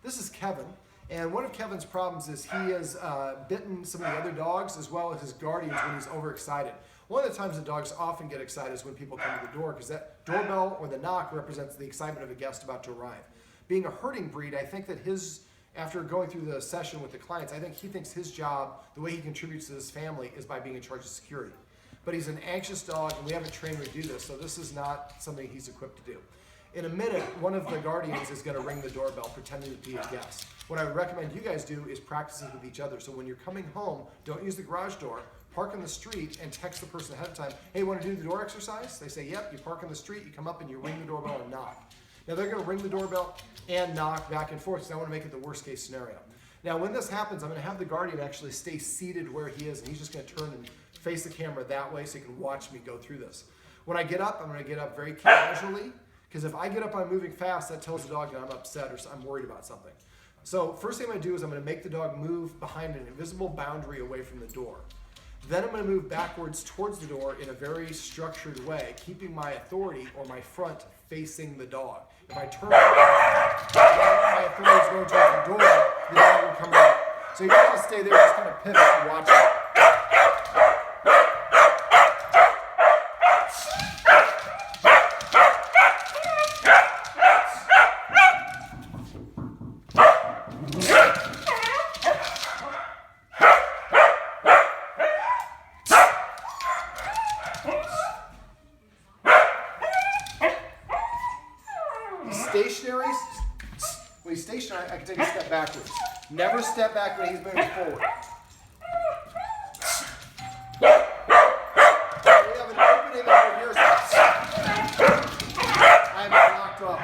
This is Kevin, and one of Kevin's problems is he has bitten some of the other dogs as well as his guardians when he's overexcited. One of the times the dogs often get excited is when people come to the door, because that doorbell or the knock represents the excitement of a guest about to arrive. Being a herding breed, I think that after going through the session with the clients, I think he thinks his job, the way he contributes to this family, is by being in charge of security. But he's an anxious dog, and we haven't trained him to do this, so this is not something he's equipped to do. In a minute, one of the guardians is going to ring the doorbell, pretending to be a guest. What I would recommend you guys do is practice it with each other. So when you're coming home, don't use the garage door. Park in the street and text the person ahead of time, hey, want to do the door exercise? They say, yep. You park in the street, you come up and you ring the doorbell and knock. Now they're going to ring the doorbell and knock back and forth, so I want to make it the worst case scenario. Now when this happens, I'm going to have the guardian actually stay seated where he is, and he's just going to turn and face the camera that way so he can watch me go through this. When I get up, I'm going to get up very casually, because if I get up and I'm moving fast, that tells the dog that I'm upset or I'm worried about something. So first thing I'm going to do is I'm going to make the dog move behind an invisible boundary away from the door. Then I'm going to move backwards towards the door in a very structured way, keeping my authority or my front facing the dog. If I turn my authority is going towards the door, the dog will come out. So you have to stay there, just kind of pivot and watch it. Stationary, when he's stationary, I can take a step backwards. Never step back when he's moving forward. We have an opening over here. I am blocked off.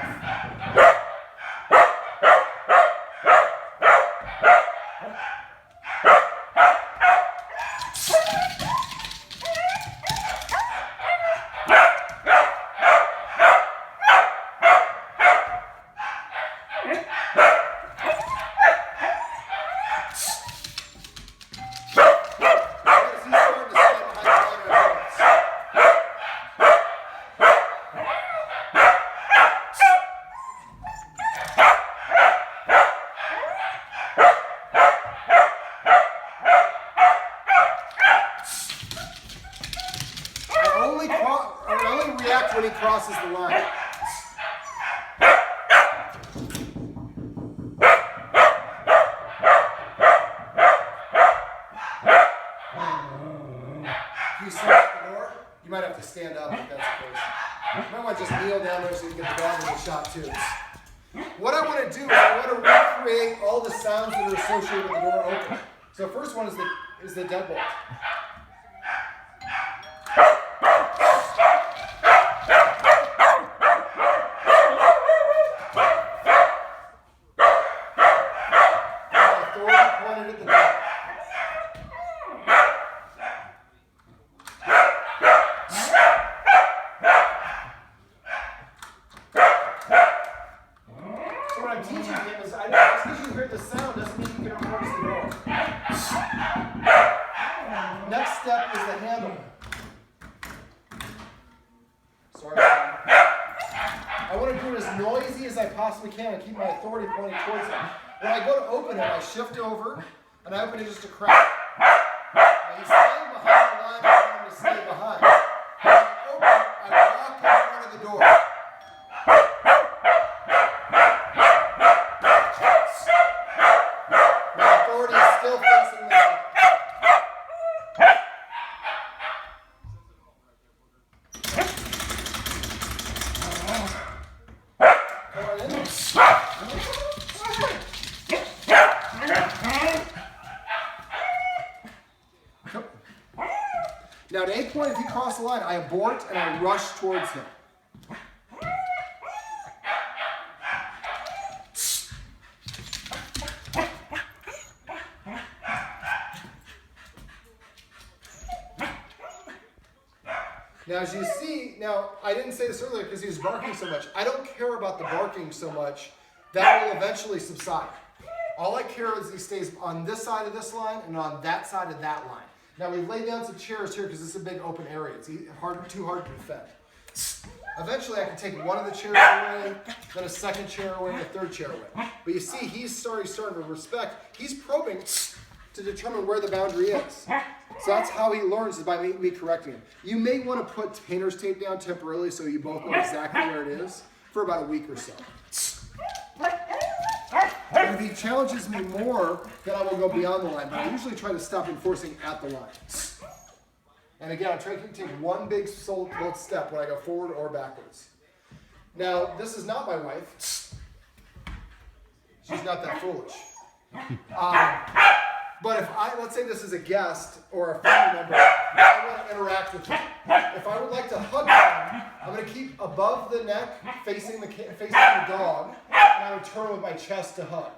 I only react when he crosses the line. If you slap the door, you might have to stand up if that's the case. You might want to just kneel down there so you can get the dog in the shot too. What I want to do is I want to recreate all the sounds that are associated with the door open. So first one is the deadbolt. What I'm teaching him is, just because you hear the sound doesn't mean you can approach the door. Next step is the handle. Sorry. I want to do it as noisy as I possibly can and keep my authority pointing towards him. When I go to open it, I shift over and I open it just a crack. Now he's staying behind the line, I want him to stay behind. When I open it, I walk in front of the door. Still facing me. Now at any point if he crosses the line, I abort and I rush towards him. Now, as you see, I didn't say this earlier because he was barking so much. I don't care about the barking so much. That will eventually subside. All I care is he stays on this side of this line and on that side of that line. Now, we've laid down some chairs here because this is a big open area. It's too hard to defend. Eventually I can take one of the chairs away, then a second chair away, and a third chair away. But you see, he's starting to respect. He's probing to determine where the boundary is. So that's how he learns, is by me correcting him. You may want to put painter's tape down temporarily so you both know exactly where it is for about a week or so. And if he challenges me more, then I will go beyond the line. But I usually try to stop enforcing at the line. And again, I'm trying to take one big bold step when I go forward or backwards. Now, this is not my wife. She's not that foolish. But if let's say this is a guest or a family member, I want to interact with them. If I would like to hug them, I'm going to keep above the neck facing the dog, and I would turn with my chest to hug.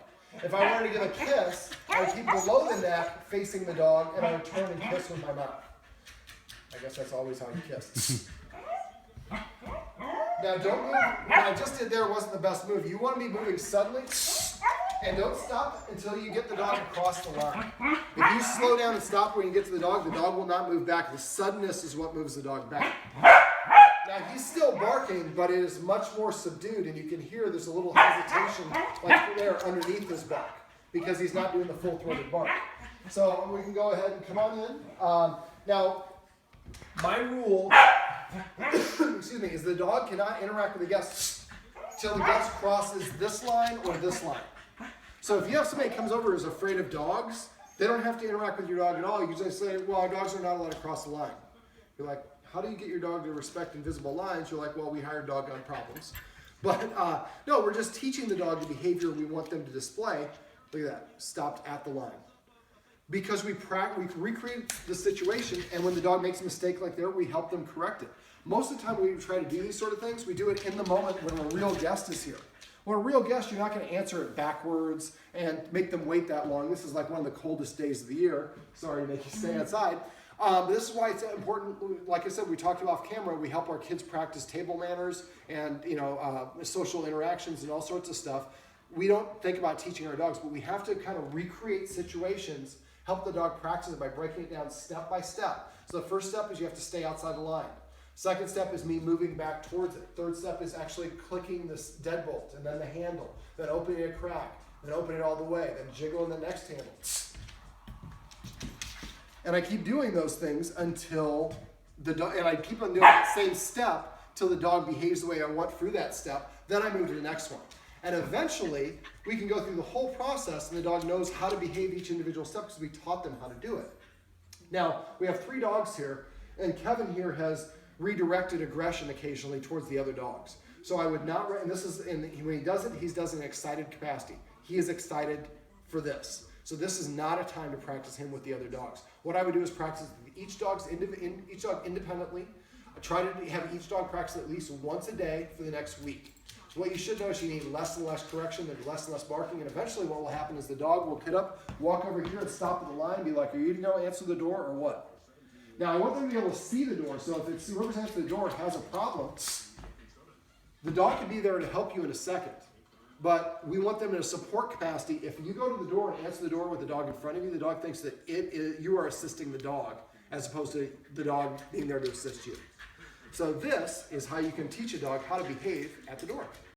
If I wanted to give a kiss, I would keep below the neck facing the dog, and I would turn and kiss with my mouth. I guess that's always how you kiss. Now don't move. What I just did there wasn't the best move. You want to be moving suddenly, and don't stop until you get the dog across the line. If you slow down and stop when you get to the dog will not move back. The suddenness is what moves the dog back. Now he's still barking, but it is much more subdued, and you can hear there's a little hesitation like there underneath his bark because he's not doing the full-throated bark. So we can go ahead and come on in. Now, my rule, excuse me, is the dog cannot interact with the guest till the guest crosses this line or this line. So if you have somebody that comes over who's afraid of dogs, they don't have to interact with your dog at all. You just say, well, our dogs are not allowed to cross the line. You're like, how do you get your dog to respect invisible lines? You're like, well, we hired doggone problems. But no, we're just teaching the dog the behavior we want them to display. Look at that, stopped at the line. Because we recreate the situation, and when the dog makes a mistake like there, we help them correct it. Most of the time when we try to do these sort of things, we do it in the moment when a real guest is here. When a real guest, you're not going to answer it backwards and make them wait that long. This is like one of the coldest days of the year. Sorry to make you stay outside. This is why it's important. Like I said, we talked off camera. We help our kids practice table manners and social interactions and all sorts of stuff. We don't think about teaching our dogs, but we have to kind of recreate situations, help the dog practice it by breaking it down step by step. So the first step is you have to stay outside the line. Second step is me moving back towards it. Third step is actually clicking this deadbolt and then the handle, then opening a crack, then opening it all the way, then jiggling the next handle. And I keep doing those things until the dog, and I keep on doing that same step till the dog behaves the way I want through that step. Then I move to the next one. And eventually, we can go through the whole process and the dog knows how to behave each individual step because we taught them how to do it. Now, we have 3 dogs here, and Kevin here has redirected aggression occasionally towards the other dogs. So I would not, and when he does it, he does it in an excited capacity. He is excited for this. So this is not a time to practice him with the other dogs. What I would do is practice each dog independently. I try to have each dog practice at least once a day for the next week. So what you should know is you need less and less correction, there's less and less barking, and eventually what will happen is the dog will get up, walk over here and stop at the line and be like, are you going to answer the door or what? Now I want them to be able to see the door, so if it's whoever's answering the door has a problem, the dog can be there to help you in a second. But we want them in a support capacity. If you go to the door and answer the door with the dog in front of you, the dog thinks that you are assisting the dog as opposed to the dog being there to assist you. So this is how you can teach a dog how to behave at the door.